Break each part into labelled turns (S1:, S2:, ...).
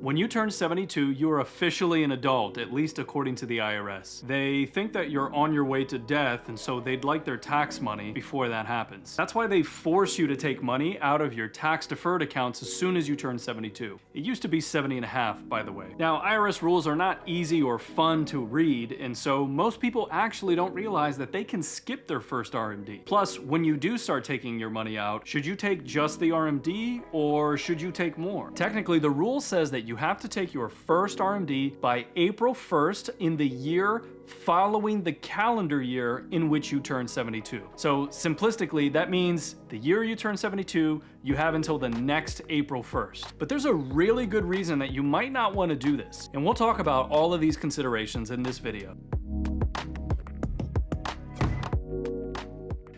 S1: When you turn 72, you are officially an adult, at least according to the IRS. They think that you're on your way to death, and so they'd like their tax money before that happens. That's why they force you to take money out of your tax-deferred accounts as soon as you turn 72. It used to be 70 and a half, by the way. Now, IRS rules are not easy or fun to read, and so most people actually don't realize that they can skip their first RMD. Plus, when you do start taking your money out, should you take just the RMD or should you take more? Technically, the rule says that you have to take your first RMD by April 1st in the year following the calendar year in which you turn 72. So simplistically, that means the year you turn 72, you have until the next April 1st. But there's a really good reason that you might not want to do this, and we'll talk about all of these considerations in this video.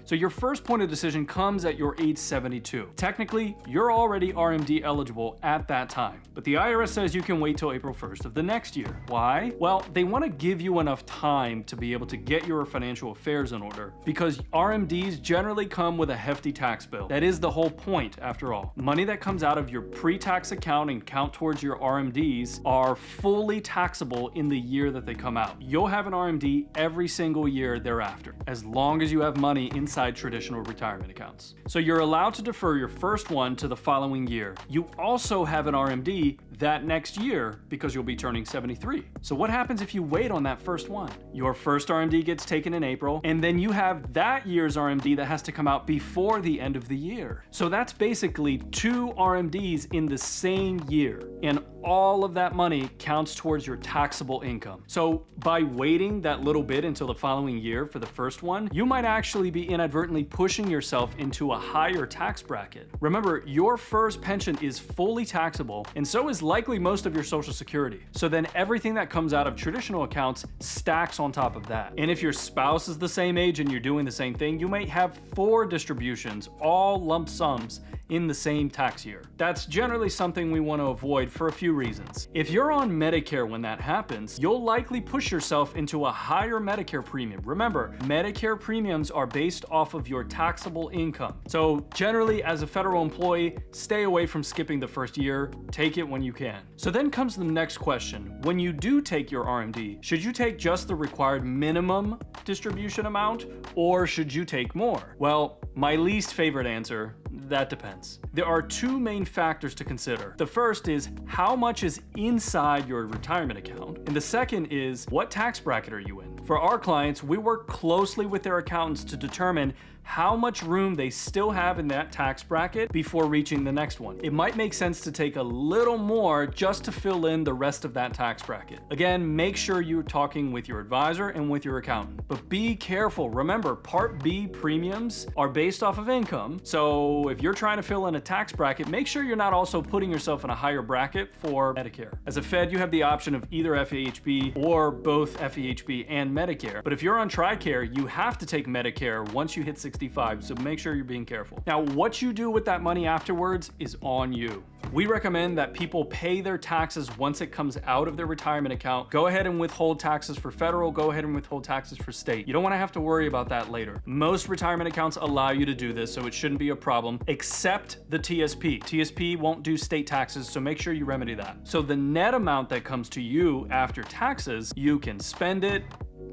S1: So your first point of decision comes at your age 72. Technically, you're already RMD eligible at that time, but the IRS says you can wait till April 1st of the next year. Why? Well, they want to give you enough time to be able to get your financial affairs in order, because RMDs generally come with a hefty tax bill. That is the whole point, after all. Money that comes out of your pre-tax account and count towards your RMDs are fully taxable in the year that they come out. You'll have an RMD every single year thereafter, as long as you have money inside traditional retirement accounts. So you're allowed to defer your first one to the following year. You also have an RMD that next year because you'll be turning 73. So what happens if you wait on that first one? Your first RMD gets taken in April, and then you have that year's RMD that has to come out before the end of the year. So that's basically 2 RMDs in the same year, and all of that money counts towards your taxable income. So by waiting that little bit until the following year for the first one, you might actually be inadvertently pushing yourself into a higher tax bracket. Remember, your FERS pension is fully taxable, and so is likely most of your Social Security. So then everything that comes out of traditional accounts stacks on top of that. And if your spouse is the same age and you're doing the same thing, you might have 4 distributions, all lump sums, in the same tax year. That's generally something we want to avoid for a few reasons. If you're on Medicare when that happens, you'll likely push yourself into a higher Medicare premium. Remember, Medicare premiums are based off of your taxable income. So generally, as a federal employee, stay away from skipping the first year. Take it when you can. So then comes the next question. When you do take your RMD, should you take just the required minimum distribution amount, or should you take more? Well, my least favorite answer, that depends. There are 2 main factors to consider. The first is how much is inside your retirement account, and the second is what tax bracket are you in? For our clients, we work closely with their accountants to determine how much room they still have in that tax bracket before reaching the next one. It might make sense to take a little more just to fill in the rest of that tax bracket. Again, make sure you're talking with your advisor and with your accountant. But be careful. Remember, Part B premiums are based off of income. So if you're trying to fill in a tax bracket, make sure you're not also putting yourself in a higher bracket for Medicare. As a Fed, you have the option of either FEHB or both FEHB and Medicare. But if you're on TRICARE, you have to take Medicare once you hit 65, so make sure you're being careful. Now, what you do with that money afterwards is on you. We recommend that people pay their taxes once it comes out of their retirement account. Go ahead and withhold taxes for federal, go ahead and withhold taxes for state. You don't want to have to worry about that later. Most retirement accounts allow you to do this, so it shouldn't be a problem, except the TSP. TSP won't do state taxes, so make sure you remedy that. So the net amount that comes to you after taxes, you can spend it,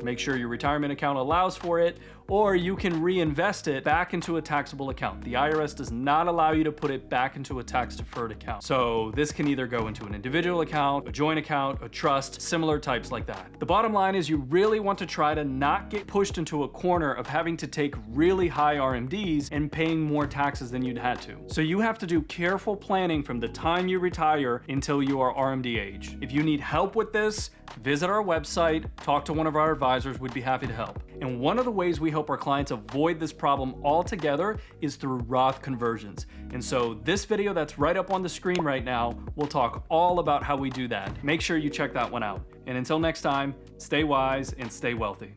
S1: make sure your retirement account allows for it, or you can reinvest it back into a taxable account. The IRS does not allow you to put it back into a tax-deferred account. So this can either go into an individual account, a joint account, a trust, similar types like that. The bottom line is you really want to try to not get pushed into a corner of having to take really high RMDs and paying more taxes than you'd had to. So you have to do careful planning from the time you retire until you are RMD age. If you need help with this, visit our website, talk to one of our advisors, we'd be happy to help. And one of the ways we help our clients avoid this problem altogether is through Roth conversions. And so this video that's right up on the screen right now will talk all about how we do that. Make sure you check that one out. And until next time, stay wise and stay wealthy.